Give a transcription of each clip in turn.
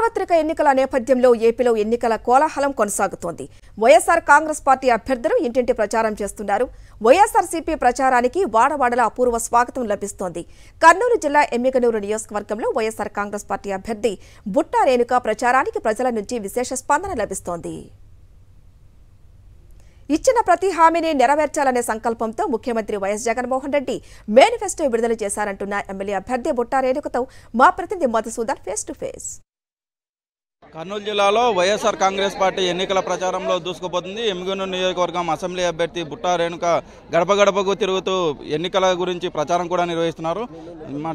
సార్వత్రిక ఎన్నికల నేపథ్యంలో ఏపీలో ఎన్నికల కోలాహలం కొనసాగుతోంది. వైఎస్ఆర్ కాంగ్రెస్ పార్టీ అభ్యర్థులు ఇంటింటి ప్రచారం చేస్తున్నారు. వైఎస్ఆర్సీపీ ప్రచారానికి వాడవాడల అపూర్వ స్వాగతం లభిస్తోంది. కర్నూలు జిల్లా ఎమ్మిగనూరు నియోజకవర్గంలో వైఎస్ఆర్ కాంగ్రెస్ పార్టీ అభ్యర్థి బుట్టా రేణుక ప్రచారానికి ప్రజల నుంచి విశేష స్పందన లభిస్తోంది. ఇచ్చిన ప్రతి హామీని నెరవేర్చాలనే సంకల్పంతో ముఖ్యమంత్రి వైఎస్ జగన్మోహన్ రెడ్డి మేనిఫెస్టో విడుదల చేశారంటున్న ఎమ్మెల్యే అభ్యర్థి బుట్టా రేణుకతో మా ప్రతినిధి Madhusudan face to face. Kurnool జిల్లాలో వైఎస్ఆర్ కాంగ్రెస్ పార్టీ ఎన్నికల ప్రచారంలో దూసుకుపోతుంది. ఎమ్మిగనూరు నియోజకవర్గం అసెంబ్లీ అభ్యర్థి బుట్టా రేణుక గడప గడపకు తిరుగుతూ ఎన్నికల గురించి ప్రచారం కూడా నిర్వహిస్తున్నారు.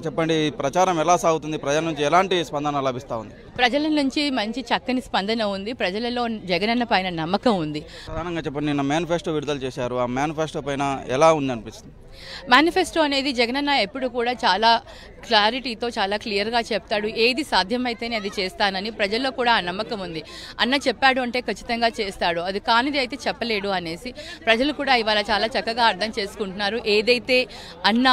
చెప్పండి, ప్రచారం ఎలా సాగుతుంది? ప్రజల నుంచి ఎలాంటి స్పందన లభిస్తూ ఉంది? ప్రజల నుంచి మంచి చక్కని స్పందన ఉంది. ప్రజలలో జగనన్న పైన నమ్మకం ఉంది. ప్రధానంగా చెప్పండి, నిన్న మేనిఫెస్టో విడుదల చేశారు. ఆ మేనిఫెస్టో పైన ఎలా ఉంది అనిపిస్తుంది? మేనిఫెస్టో అనేది జగనన్న ఎప్పుడు కూడా చాలా క్లారిటీతో చాలా క్లియర్గా చెప్తాడు. ఏది సాధ్యమైతేనే అది చేస్తానని ప్రజల్లో కూడా ఆ నమ్మకం ఉంది. అన్న చెప్పాడు అంటే ఖచ్చితంగా చేస్తాడు, అది కానిది అయితే చెప్పలేడు అనేసి ప్రజలు కూడా ఇవాళ చాలా చక్కగా అర్థం చేసుకుంటున్నారు. ఏదైతే అన్న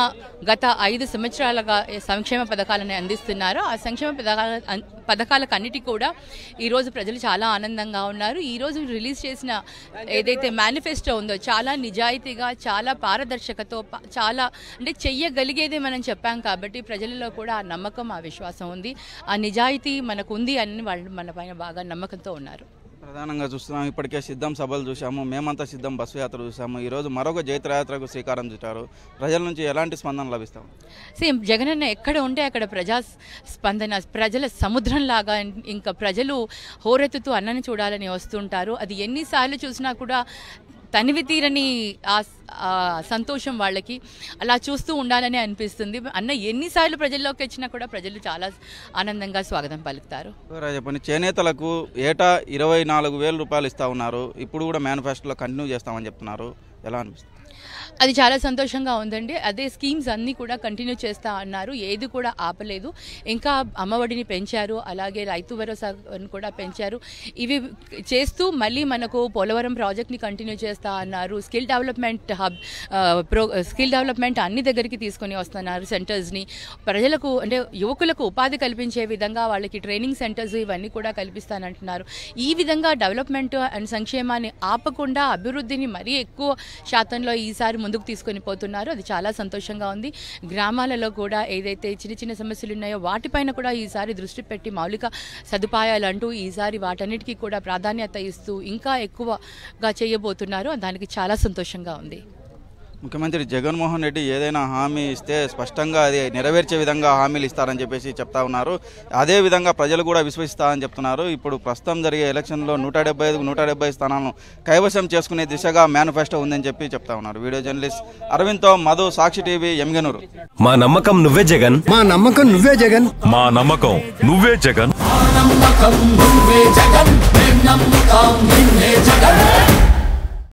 గత 5 సంవత్సరాలుగా సంక్షేమ పథకాలను అందిస్తున్నారో ఆ సంక్షేమ పథకాలకన్నిటి కూడా ఈరోజు ప్రజలు చాలా ఆనందంగా ఉన్నారు. ఈరోజు రిలీజ్ చేసిన ఏదైతే మేనిఫెస్టో ఉందో చాలా నిజాయితీగా, చాలా పారదర్శకతో, చాలా అంటే చెయ్యగలిగేదే మనం చెప్పాం కాబట్టి ప్రజలలో కూడా ఆ నమ్మకం, ఆ విశ్వాసం ఉంది. ఆ నిజాయితీ మనకు ఉంది అని వాళ్ళు మన పైన బాగా నమ్మకంతో ఉన్నారు. ప్రధానంగా చూస్తున్నాం, ఇప్పటికే సిద్ధం సభలు చూసాము, మేమంతా సిద్ధం బస్సు యాత్ర చూసాము. ఈరోజు మరొక జైత్రయాత్రకు శ్రీకారం చుట్టారు. ప్రజల నుంచి ఎలాంటి స్పందన లభిస్తాం? సేమ్ జగనన్న ఎక్కడ ఉంటే అక్కడ ప్రజా స్పందన, ప్రజల సముద్రంలాగా ఇంకా ప్రజలు హోరెత్తుతూ అన్నని చూడాలని వస్తుంటారు. అది ఎన్నిసార్లు చూసినా కూడా తనివి తీరని ఆ సంతోషం వాళ్ళకి అలా చూస్తూ ఉండాలని అనిపిస్తుంది. అన్న ఎన్నిసార్లు ప్రజల్లోకి వచ్చినా కూడా ప్రజలు చాలా ఆనందంగా స్వాగతం పలుకుతారు. చెప్పండి, చేనేతలకు ఏటా 24,000 రూపాయలు ఇస్తా ఉన్నారు. ఇప్పుడు కూడా మేనిఫెస్టోలో కంటిన్యూ చేస్తామని చెప్తున్నారు. ఎలా అనిపిస్తుంది? అది చాలా సంతోషంగా ఉందండి. అదే స్కీమ్స్ అన్నీ కూడా కంటిన్యూ చేస్తా అన్నారు, ఏది కూడా ఆపలేదు. ఇంకా అమ్మఒడిని పెంచారు, అలాగే రైతు భరోసాను కూడా పెంచారు. ఇవి చేస్తూ మళ్ళీ మనకు పోలవరం ప్రాజెక్ట్ని కంటిన్యూ చేస్తా అన్నారు. Skill development hub, skill development అన్ని దగ్గరికి తీసుకొని వస్తున్నారు సెంటర్స్ని. ప్రజలకు అంటే యువకులకు ఉపాధి కల్పించే విధంగా వాళ్ళకి ట్రైనింగ్ సెంటర్స్ ఇవన్నీ కూడా కల్పిస్తానంటున్నారు. ఈ విధంగా డెవలప్మెంట్ అండ్ సంక్షేమాన్ని ఆపకుండా అభివృద్ధిని మరీ ఎక్కువ శాతంలో ఈసారి ముందుకు తీసుకొని పోతున్నారు. అది చాలా సంతోషంగా ఉంది. గ్రామాలలో కూడా ఏదైతే చిన్న చిన్న సమస్యలు ఉన్నాయో వాటిపైన కూడా ఈసారి దృష్టి పెట్టి మౌలిక సదుపాయాలంటూ ఈసారి వాటన్నిటికీ కూడా ప్రాధాన్యత ఇస్తూ ఇంకా ఎక్కువగా చేయబోతున్నారు. దానికి చాలా సంతోషంగా ఉంది. ముఖ్యమంత్రి జగన్మోహన్ రెడ్డి ఏదైనా హామీ ఇస్తే స్పష్టంగా అది నెరవేర్చే విధంగా హామీలు ఇస్తారని చెప్పేసి చెప్తా ఉన్నారు. అదే విధంగా ప్రజలు కూడా విశ్వసిస్తారని చెప్తున్నారు. ఇప్పుడు ప్రస్తుతం జరిగే ఎలక్షన్లో 175 స్థానాలను కైవసం చేసుకునే దిశగా మేనిఫెస్టో ఉందని చెప్పి చెప్తా ఉన్నారు. వీడియో జర్నలిస్ట్ అరవింద్తో మధు, సాక్షి టీవీ, ఎమ్మిగనూరు. మా నమ్మకం నువ్వే జగన్, మా నమ్మకం నువ్వే జగన్, మా నమ్మకం నువ్వే జగన్.